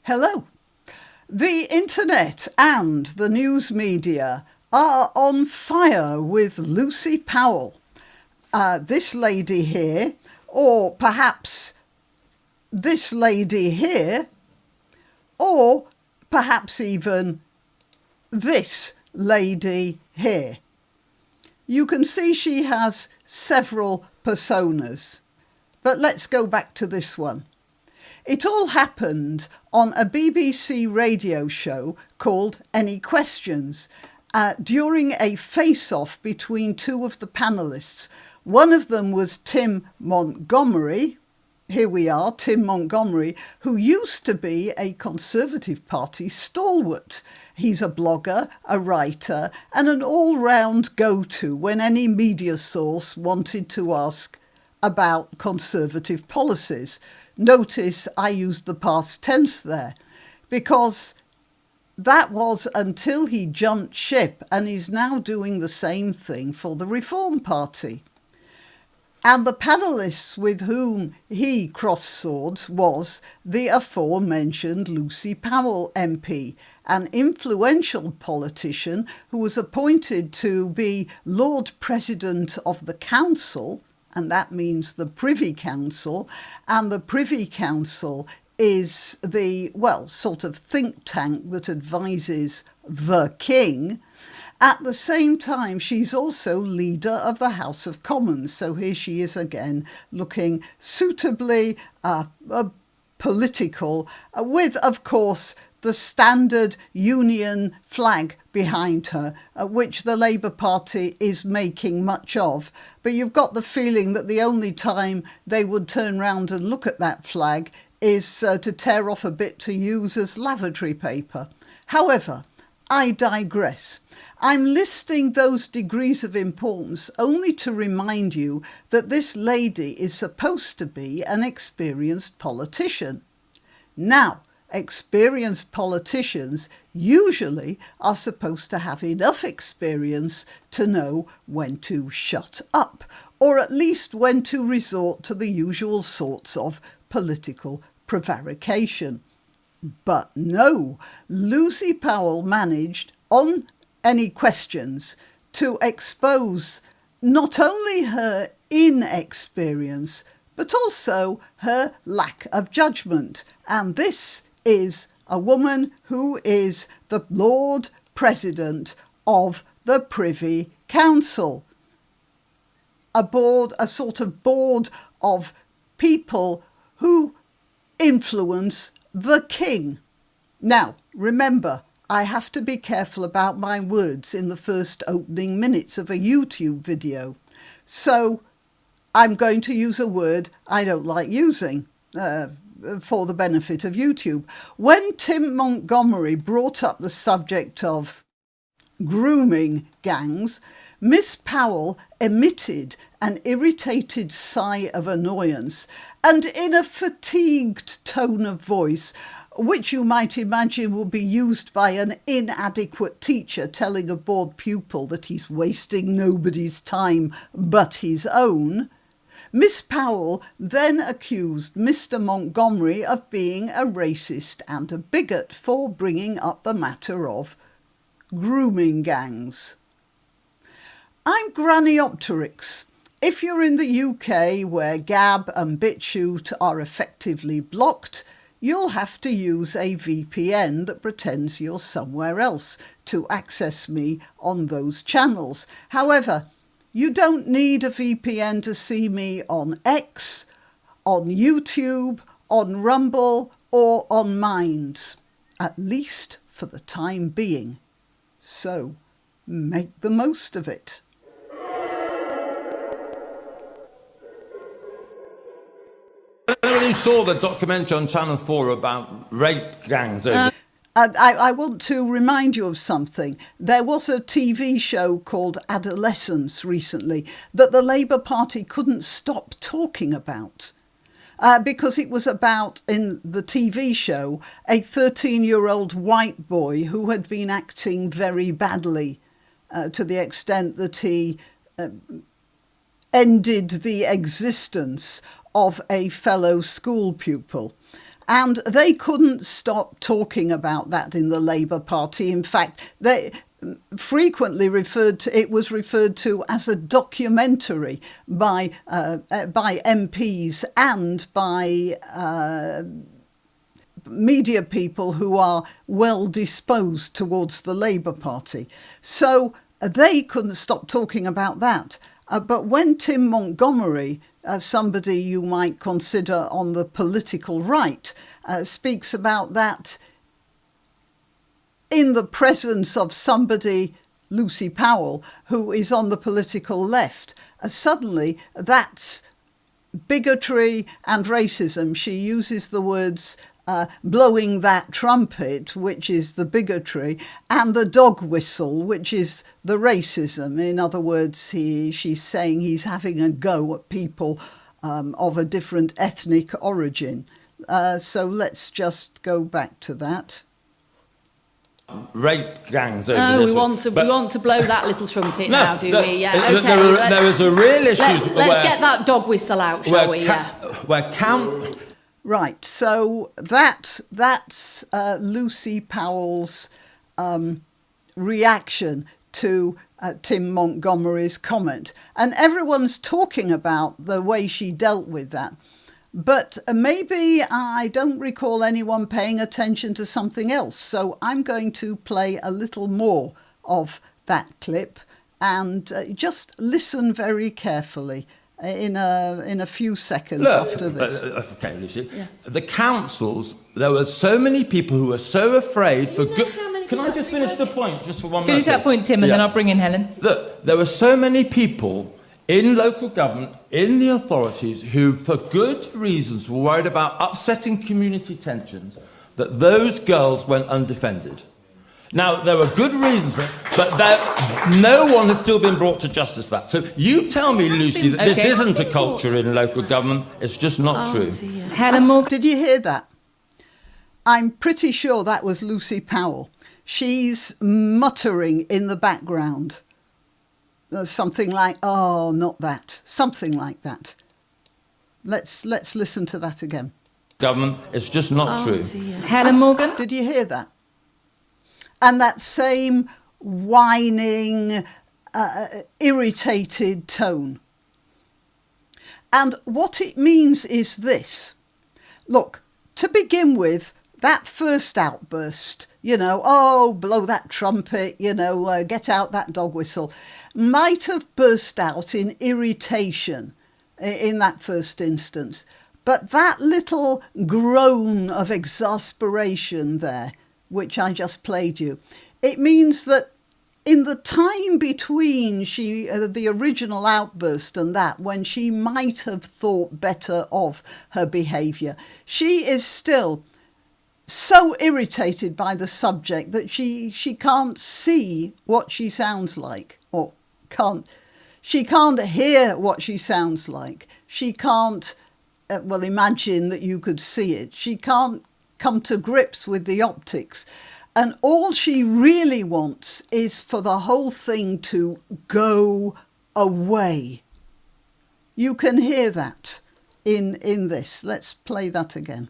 Hello. The internet and the news media are on fire with Lucy Powell. This lady here, or perhaps this lady here, or perhaps even this lady here. You can see she has several personas, but let's go back to this one. It all happened on a BBC radio show called Any Questions during a face-off between two of the panellists. One of them was Tim Montgomery. Here we are, Tim Montgomery, who used to be a Conservative Party stalwart. He's a blogger, a writer, and an all-round go-to when any media source wanted to ask about Conservative policies. Notice I used the past tense there, because that was until he jumped ship and is now doing the same thing for the Reform Party. And the panellists with whom he crossed swords was the aforementioned Lucy Powell MP, an influential politician who was appointed to be Lord President of the Council, and that means the Privy Council, and the Privy Council is the, sort of think tank that advises the King. At the same time, she's also leader of the House of Commons. So here she is again, looking suitably political, with, of course, the standard Union flag behind her, which the Labour Party is making much of. But you've got the feeling that the only time they would turn round and look at that flag is to tear off a bit to use as lavatory paper. However, I digress. I'm listing those degrees of importance only to remind you that this lady is supposed to be an experienced politician. Now, experienced politicians usually are supposed to have enough experience to know when to shut up, or at least when to resort to the usual sorts of political prevarication. But no, Lucy Powell managed, on Any Questions, to expose not only her inexperience, but also her lack of judgment. And this is a woman who is the Lord President of the Privy Council. A sort of board of people who influence the King. Now, remember, I have to be careful about my words in the first opening minutes of a YouTube video. So I'm going to use a word I don't like using for the benefit of YouTube. When Tim Montgomery brought up the subject of grooming gangs, Miss Powell emitted an irritated sigh of annoyance and in a fatigued tone of voice, which you might imagine will be used by an inadequate teacher telling a bored pupil that he's wasting nobody's time but his own, Miss Powell then accused Mr. Montgomery of being a racist and a bigot for bringing up the matter of grooming gangs. I'm granniopteryx. If you're in the UK where Gab and BitChute are effectively blocked, you'll have to use a VPN that pretends you're somewhere else to access me on those channels. However, you don't need a VPN to see me on X, on YouTube, on Rumble, or on Minds, at least for the time being. So, make the most of it. Anybody who saw the documentary on Channel 4 about rape gangs I want to remind you of something. There was a TV show called Adolescence recently that the Labour Party couldn't stop talking about because it was about, in the TV show, a 13-year-old white boy who had been acting very badly to the extent that he ended the existence of a fellow school pupil. And they couldn't stop talking about that in the Labour Party. In fact, they frequently it was referred to as a documentary by MPs and by media people who are well disposed towards the Labour Party. So they couldn't stop talking about that. But when Tim Montgomery, somebody you might consider on the political right, speaks about that in the presence of somebody, Lucy Powell, who is on the political left, suddenly that's bigotry and racism. She uses the words blowing that trumpet, which is the bigotry, and the dog whistle, which is the racism. In other words, she's saying he's having a go at people of a different ethnic origin. So let's just go back to that. Rape gangs over this. We want to blow that little trumpet now, do we? Yeah, okay. There is a real issue. Let's get that dog whistle out, shall we? Right, so that's Lucy Powell's reaction to Tim Montgomery's comment. And everyone's talking about the way she dealt with that. But maybe I don't recall anyone paying attention to something else. So I'm going to play a little more of that clip and just listen very carefully in a few seconds after this. Okay, Lucy. Yeah. The councils, there were so many people who were so afraid for good... Can I just finish the point just for 1 minute? Finish that point, Tim, and then I'll bring in Helen. Look, there were so many people in local government, in the authorities, who, for good reasons, were worried about upsetting community tensions, that those girls went undefended. Now, there were good reasons for it, but no one has still been brought to justice for that. So you tell me, Lucy, that this isn't a culture in local government. It's just not true. Dear. Helen Morgan. Did you hear that? I'm pretty sure that was Lucy Powell. She's muttering in the background. Something like, oh, not that. Something like that. Let's listen to that again. Government, it's just not true. Dear. Helen Morgan. Did you hear that? And that same whining, irritated tone. And what it means is this. Look, to begin with, that first outburst, blow that trumpet, get out that dog whistle, might have burst out in irritation in that first instance. But that little groan of exasperation there, which I just played you, it means that in the time between the original outburst and that, when she might have thought better of her behaviour, she is still so irritated by the subject that she can't see what she sounds like, or she can't hear what she sounds like. She can't, imagine that you could see it. She can't come to grips with the optics. And all she really wants is for the whole thing to go away. You can hear that in this. Let's play that again.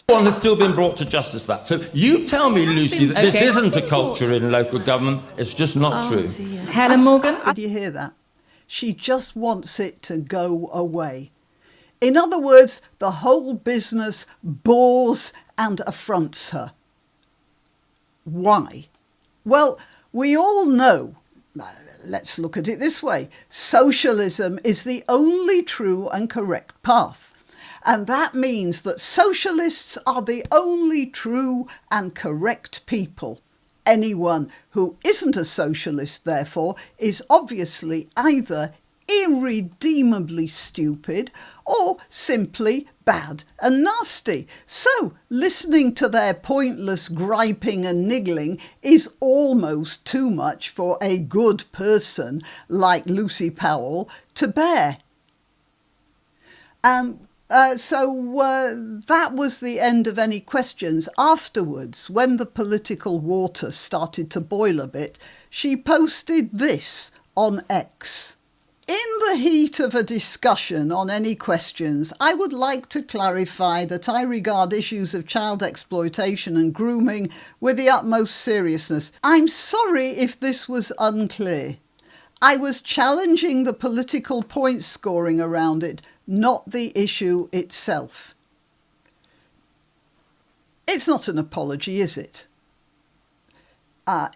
No one has still been brought to justice for that. So you tell me, Lucy, that this isn't a culture in local government. It's just not true. Dear. Helen Morgan. Did you hear that? She just wants it to go away. In other words, the whole business bores and affronts her. Why? Well, we all know, let's look at it this way, socialism is the only true and correct path. And that means that socialists are the only true and correct people. Anyone who isn't a socialist, therefore, is obviously either irredeemably stupid or simply bad and nasty. So listening to their pointless griping and niggling is almost too much for a good person like Lucy Powell to bear. So that was the end of any questions. Afterwards, when the political water started to boil a bit, she posted this on X. In the heat of a discussion on any questions, I would like to clarify that I regard issues of child exploitation and grooming with the utmost seriousness. I'm sorry if this was unclear. I was challenging the political point scoring around it, not the issue itself. It's not an apology, is it?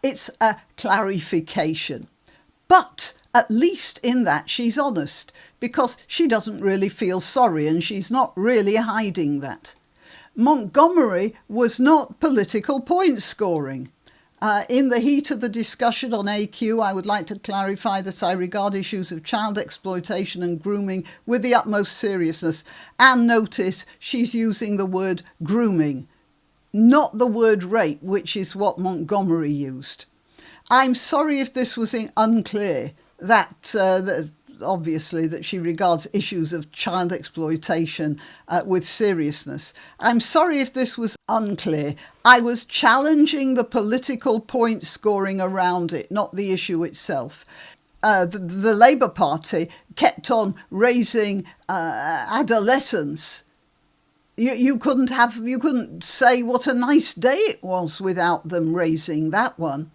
It's a clarification. But at least in that she's honest, because she doesn't really feel sorry and she's not really hiding that. Montgomery was not political point scoring. In the heat of the discussion on AQ, I would like to clarify that I regard issues of child exploitation and grooming with the utmost seriousness. And notice she's using the word grooming, not the word rape, which is what Montgomery used. I'm sorry if this was unclear, that obviously that she regards issues of child exploitation with seriousness. I'm sorry if this was unclear. I was challenging the political point scoring around it, not the issue itself. The Labour Party kept on raising adolescents. You couldn't say what a nice day it was without them raising that one.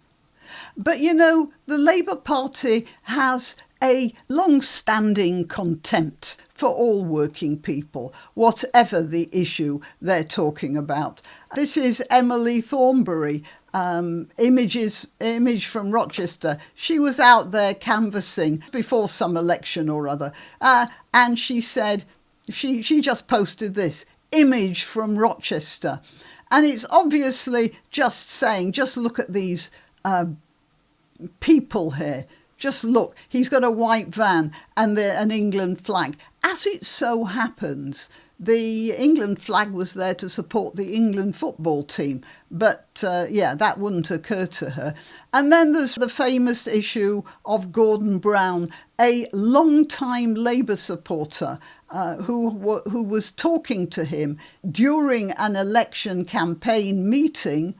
But you know, the Labour Party has a long-standing contempt for all working people, whatever the issue they're talking about. This is Emily Thornberry, image from Rochester. She was out there canvassing before some election or other, and she said, she just posted this, image from Rochester. And it's obviously just saying, just look at these people here. Just look, he's got a white van and an England flag. As it so happens, the England flag was there to support the England football team. But that wouldn't occur to her. And then there's the famous issue of Gordon Brown, a long-time Labour supporter who was talking to him during an election campaign meeting.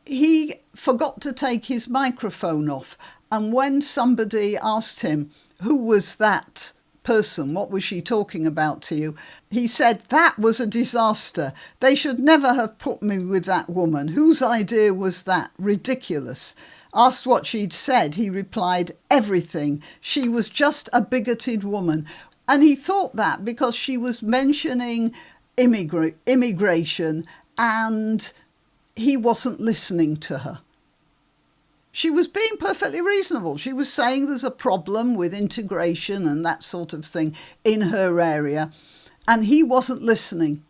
He forgot to take his microphone off. And when somebody asked him, who was that person? What was she talking about to you? He said, that was a disaster. They should never have put me with that woman. Whose idea was that? Ridiculous. Asked what she'd said, he replied, everything. She was just a bigoted woman. And he thought that because she was mentioning immigration and he wasn't listening to her. She was being perfectly reasonable. She was saying there's a problem with integration and that sort of thing in her area. And he wasn't listening.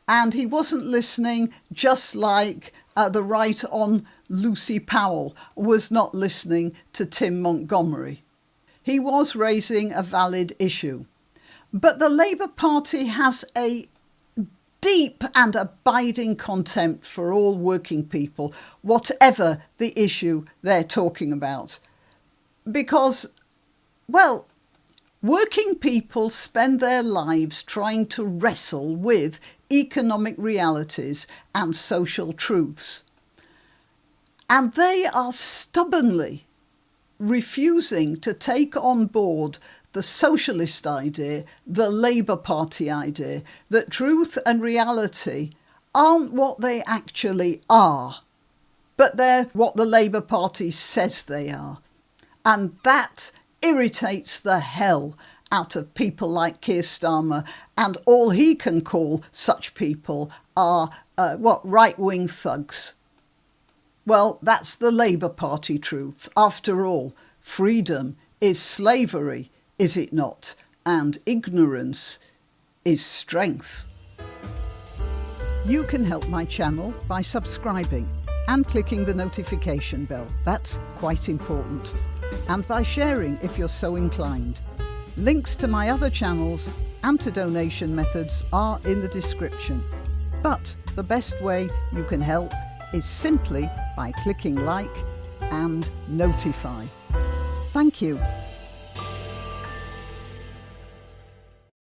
And he wasn't listening just like the right on Lucy Powell was not listening to Tim Montgomery. He was raising a valid issue. But the Labour Party has a deep and abiding contempt for all working people, whatever the issue they're talking about. Because, well, working people spend their lives trying to wrestle with economic realities and social truths. And they are stubbornly refusing to take on board the socialist idea, the Labour Party idea, that truth and reality aren't what they actually are, but they're what the Labour Party says they are. And that irritates the hell out of people like Keir Starmer, and all he can call such people are, right-wing thugs. Well, that's the Labour Party truth. After all, freedom is slavery, is it not? And ignorance is strength. You can help my channel by subscribing and clicking the notification bell. That's quite important. And by sharing if you're so inclined. Links to my other channels and to donation methods are in the description. But the best way you can help is simply by clicking like and notify. Thank you.